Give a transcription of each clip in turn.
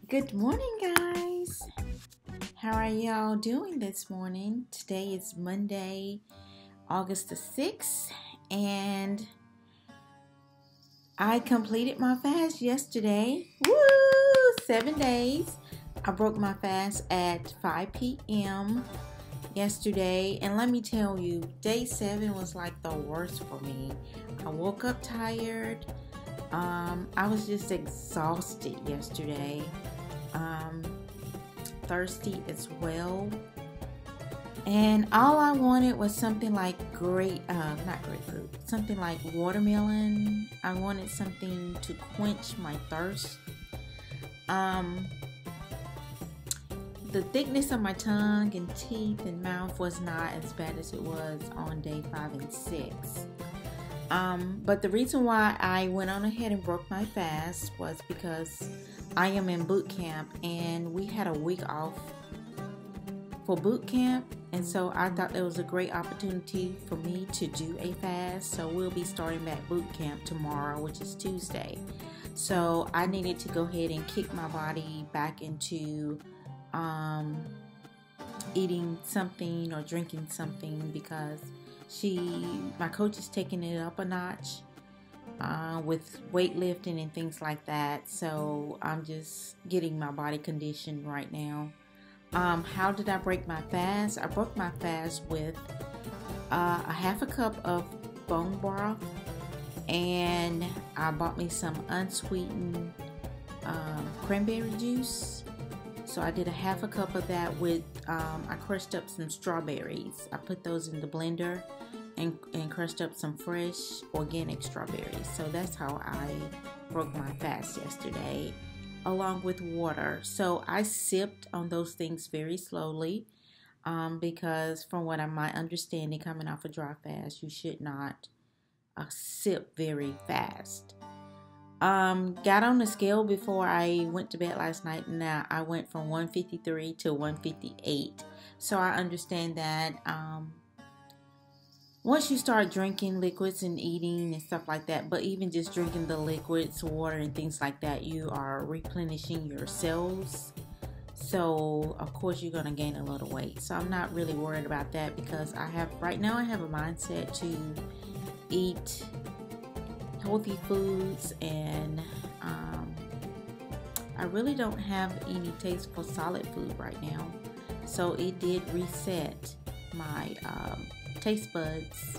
Good morning, guys. How are y'all doing this morning? Today is Monday, August the 6th, and I completed my fast yesterday. Woo! 7 days. I broke my fast at 5 p.m. yesterday, and let me tell you, day 7 was like the worst for me. I woke up tired. I was just exhausted yesterday. Thirsty as well, and all I wanted was something like not grapefruit, something like watermelon. I wanted something to quench my thirst. The thickness of my tongue and teeth and mouth was not as bad as it was on day 5 and 6. But the reason why I went on ahead and broke my fast was because I am in boot camp, and we had a week off for boot camp, and so I thought it was a great opportunity for me to do a fast. So we'll be starting back boot camp tomorrow, which is Tuesday. So I needed to go ahead and kick my body back into eating something or drinking something, because my coach is taking it up a notch with weightlifting and things like that. So I'm just getting my body conditioned right now. How did I break my fast? I broke my fast with a half a cup of bone broth, and I bought me some unsweetened cranberry juice. So I did a half a cup of that with, I crushed up some strawberries. I put those in the blender and crushed up some fresh organic strawberries. So that's how I broke my fast yesterday, along with water. So I sipped on those things very slowly, because from what my understanding, coming off a dry fast, you should not sip very fast. Got on the scale before I went to bed last night. Now I went from 153 to 158. So I understand that once you start drinking liquids and eating and stuff like that, but even just drinking the liquids, water and things like that, you are replenishing your cells. So of course you're going to gain a little weight. So I'm not really worried about that, because right now I have a mindset to eat healthy foods, and I really don't have any taste for solid food right now. So it did reset my taste buds.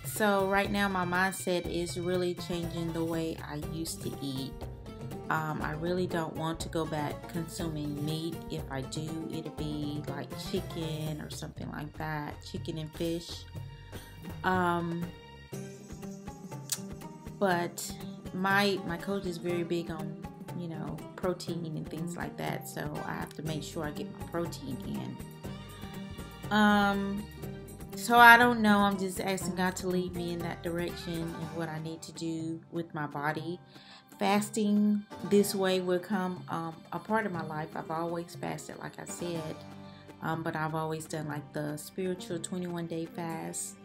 So right now my mindset is really changing the way I used to eat. I really don't want to go back consuming meat. If I do, it'll be like chicken or something like that, chicken and fish. But my coach is very big on, protein and things like that. So I have to make sure I get my protein in. So I don't know. I'm just asking God to lead me in that direction and what I need to do with my body. Fasting this way will come a part of my life. I've always fasted, like I said, but I've always done like the spiritual 21-day fast,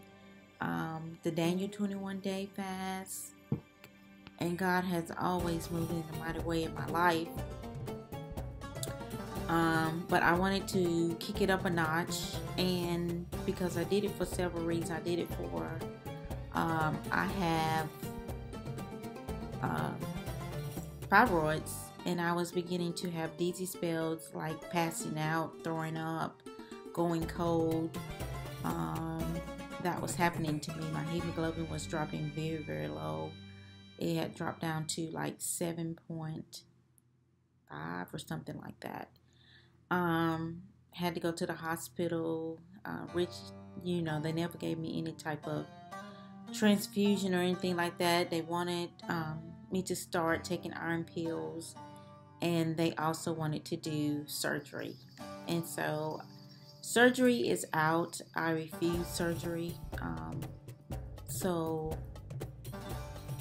the Daniel 21-day fast, and God has always moved in a mighty way in my life. But I wanted to kick it up a notch, and because I did it for several reasons. I did it for I have fibroids, and I was beginning to have dizzy spells, like passing out, throwing up, going cold. That was happening to me. My hemoglobin was dropping very, very low. It had dropped down to like 7.5 or something like that. Had to go to the hospital, which, they never gave me any type of transfusion or anything like that. They wanted me to start taking iron pills, and they also wanted to do surgery. And so surgery is out. I refused surgery. So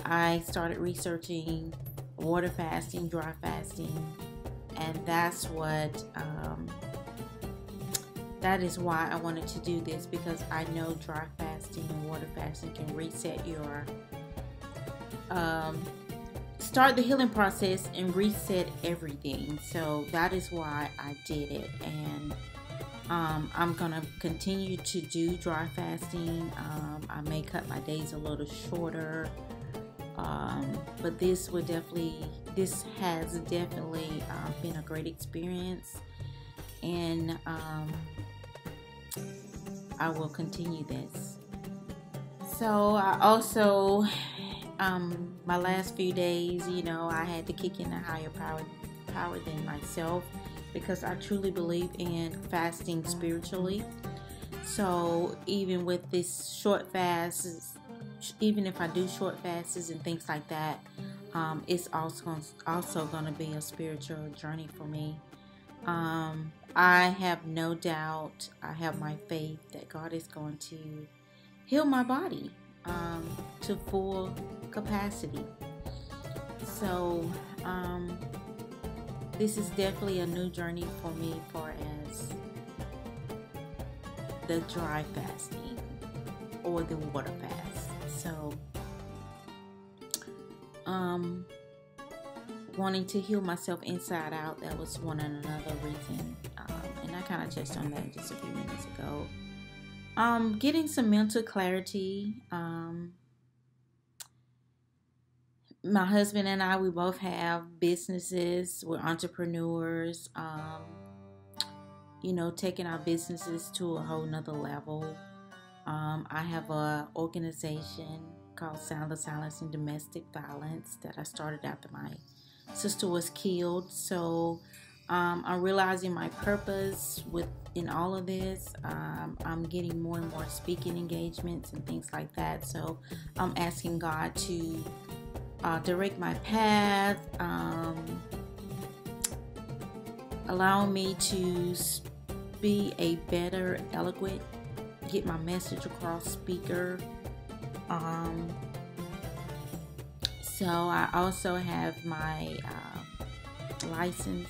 I started researching water fasting, dry fasting, and that's what that is why I wanted to do this, because I know dry fasting and water fasting can reset your start the healing process and reset everything. So that is why I did it, and I'm gonna continue to do dry fasting. I may cut my days a little shorter, but this has definitely been a great experience, and I will continue this. So I also, my last few days, I had to kick in a higher power than myself, because I truly believe in fasting spiritually. So even with this short fast, even if I do short fasts and things like that, it's also going to be a spiritual journey for me. I have no doubt, I have my faith that God is going to heal my body to full capacity. So this is definitely a new journey for me, far as the dry fasting or the water fast. So wanting to heal myself inside out, that was one and another reason, and I kind of touched on that just a few minutes ago. Getting some mental clarity. My husband and I, we both have businesses. We're entrepreneurs. Taking our businesses to a whole nother level. I have an organization called Sound of Silence and Domestic Violence that I started after my sister was killed. So I'm realizing my purpose in all of this. I'm getting more and more speaking engagements and things like that. So I'm asking God to direct my path, allow me to be a better, eloquent, get my message across speaker. So I also have my license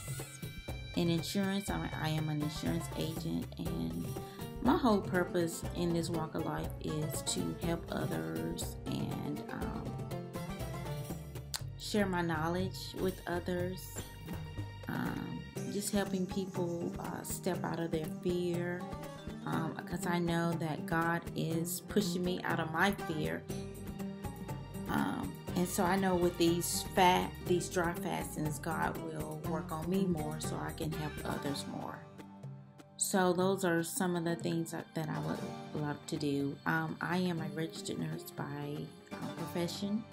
in insurance. I am an insurance agent, and my whole purpose in this walk of life is to help others and share my knowledge with others. Just helping people step out of their fear, because I know that God is pushing me out of my fear. And so I know with these dry fastings, God will work on me more so I can help others more. So those are some of the things that I would love to do. I am a registered nurse by profession.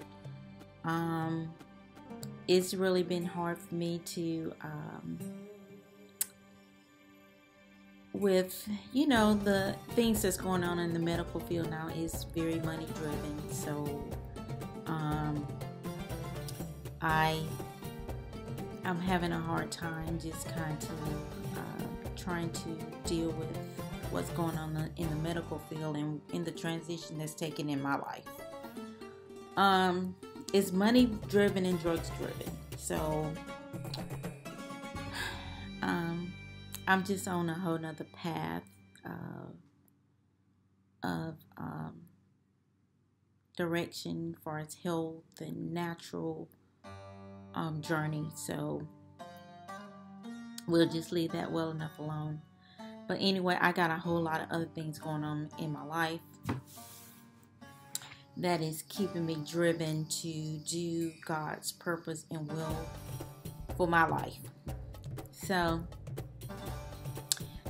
It's really been hard for me to, with, the things that's going on in the medical field now is very money driven. So I'm having a hard time just kind of trying to deal with what's going on in the medical field and in the transition that's taken in my life. It's money driven and drugs driven. So I'm just on a whole nother path of direction for its health and natural journey. So we'll just leave that well enough alone. But anyway, I got a whole lot of other things going on in my life that is keeping me driven to do God's purpose and will for my life. So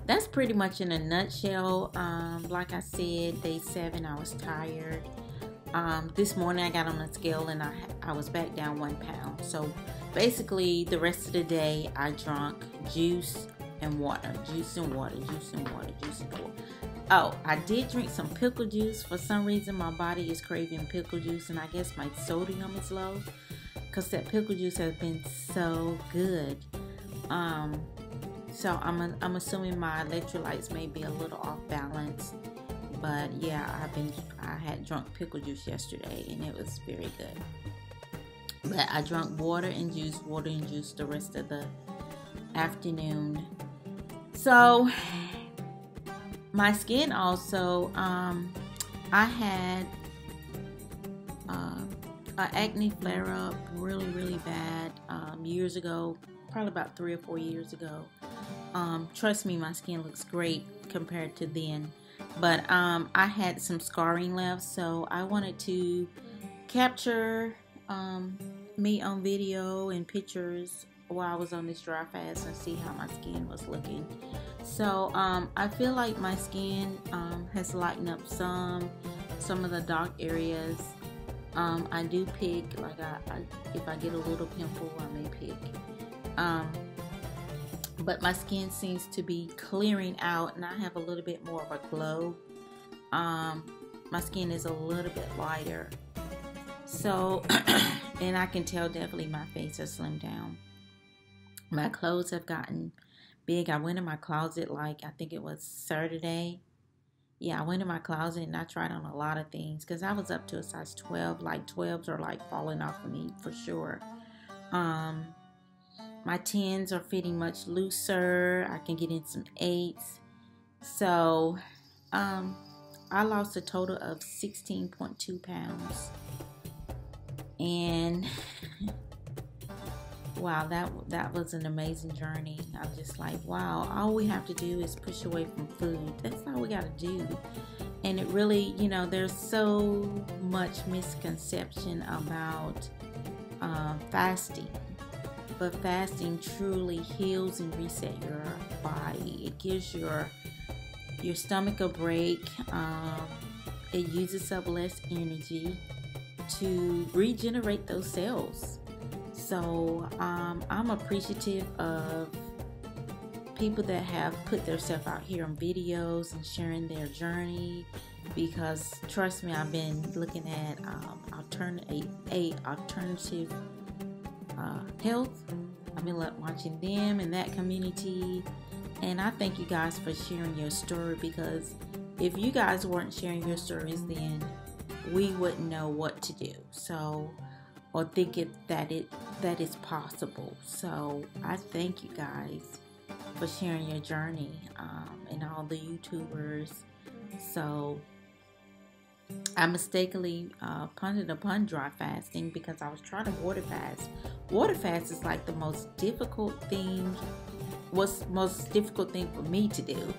that's pretty much in a nutshell. Like I said, day 7, I was tired. This morning I got on the scale and I was back down 1 pound. So basically the rest of the day I drank juice and water, juice and water, juice and water, juice and water. Oh, I did drink some pickle juice. For some reason my body is craving pickle juice, and I guess my sodium is low because that pickle juice has been so good. So I'm assuming my electrolytes may be a little off balance. But yeah, I had drunk pickle juice yesterday and it was very good. But I drank water and juice the rest of the afternoon. So My skin also, I had an acne flare-up really bad years ago, probably about 3 or 4 years ago. Trust me, my skin looks great compared to then. But I had some scarring left, so I wanted to capture me on video and pictures while I was on this dry fast and see how my skin was looking. So I feel like my skin has lightened up some of the dark areas. I do pick, like if I get a little pimple, I may pick. But my skin seems to be clearing out, and I have a little bit more of a glow. My skin is a little bit lighter. So, and I can tell definitely my face has slimmed down. My clothes have gotten big. I went in my closet, like I think it was Saturday. Yeah, I went in my closet and I tried on a lot of things because I was up to a size 12. Like 12s are like falling off of me for sure. My 10s are fitting much looser. I can get in some 8s. So, I lost a total of 16.2 pounds. And wow, that was an amazing journey. I'm just like, wow, all we have to do is push away from food. That's all we got to do. And it really, you know, there's so much misconception about fasting. But fasting truly heals and resets your body. It gives your stomach a break. It uses up less energy to regenerate those cells. So I'm appreciative of people that have put themselves out here on videos and sharing their journey, because trust me, I've been looking at alternative health. I've been watching them in that community, and I thank you guys for sharing your story, because if you guys weren't sharing your stories, then we wouldn't know what to do. So, or think that is possible. So I thank you guys for sharing your journey, and all the YouTubers. So I mistakenly punted upon dry fasting because I was trying to water fast. Water fast is like the most difficult thing. What's the most difficult thing for me to do?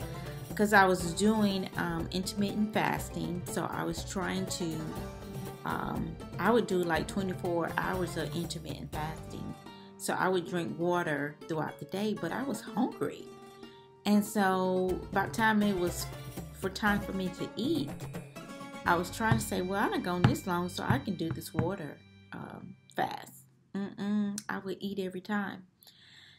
Because I was doing intermittent fasting, so I was trying to. I would do like 24 hours of intermittent fasting. So I would drink water throughout the day, but I was hungry. And so by the time it was time for me to eat, I was trying to say, well, I done gone this long, so I can do this water fast. I would eat every time.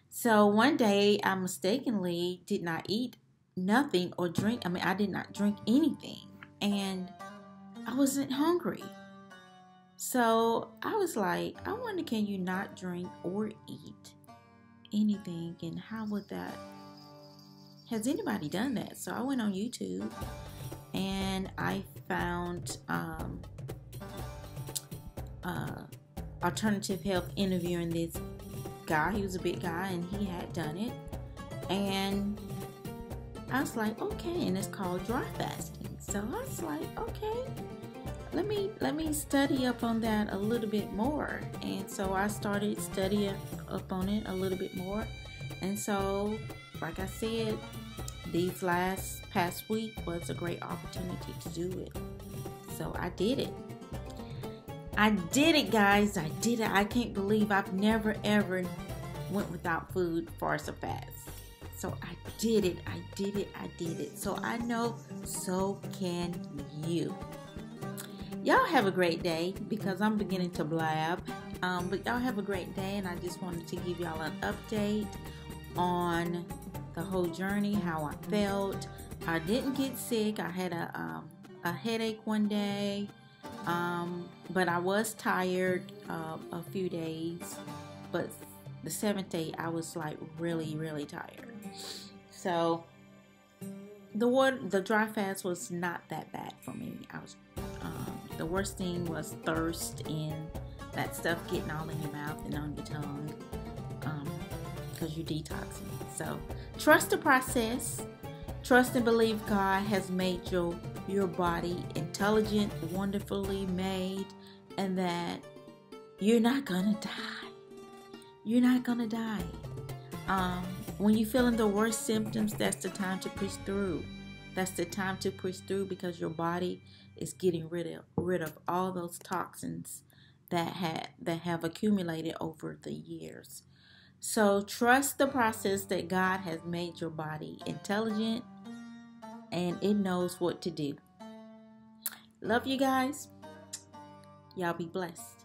So one day I mistakenly did not eat nothing or drink. I mean, I did not drink anything, and I wasn't hungry. So I was like, I wonder, can you not drink or eat anything? And how would that, has anybody done that? So I went on YouTube and I found alternative health interviewing this guy. He was a big guy and he had done it. And I was like, okay, and it's called dry fasting. So I was like, okay, let me study up on that a little bit more. And so I started studying up on it a little bit more. And so, like I said, these past week was a great opportunity to do it. So I did it. I did it, guys. I did it. I can't believe I've never ever went without food for a fast. So I did it. I did it. I did it. So I know, so can you. Y'all have a great day, because I'm beginning to blab. But y'all have a great day, and I just wanted to give y'all an update on the whole journey, how I felt. I didn't get sick. I had a headache one day, but I was tired a few days. But the 7th day, I was like really tired. So the dry fast was not that bad for me. I was the worst thing was thirst and that stuff getting all in your mouth and on your tongue, because you're detoxing. So trust the process. Trust and believe God has made your body intelligent, wonderfully made, and that you're not gonna die. You're not gonna die. When you're feeling the worst symptoms, that's the time to push through. That's the time to push through, because your body is getting rid of all those toxins that have accumulated over the years. So trust the process that God has made your body intelligent, and it knows what to do. Love you guys. Y'all be blessed.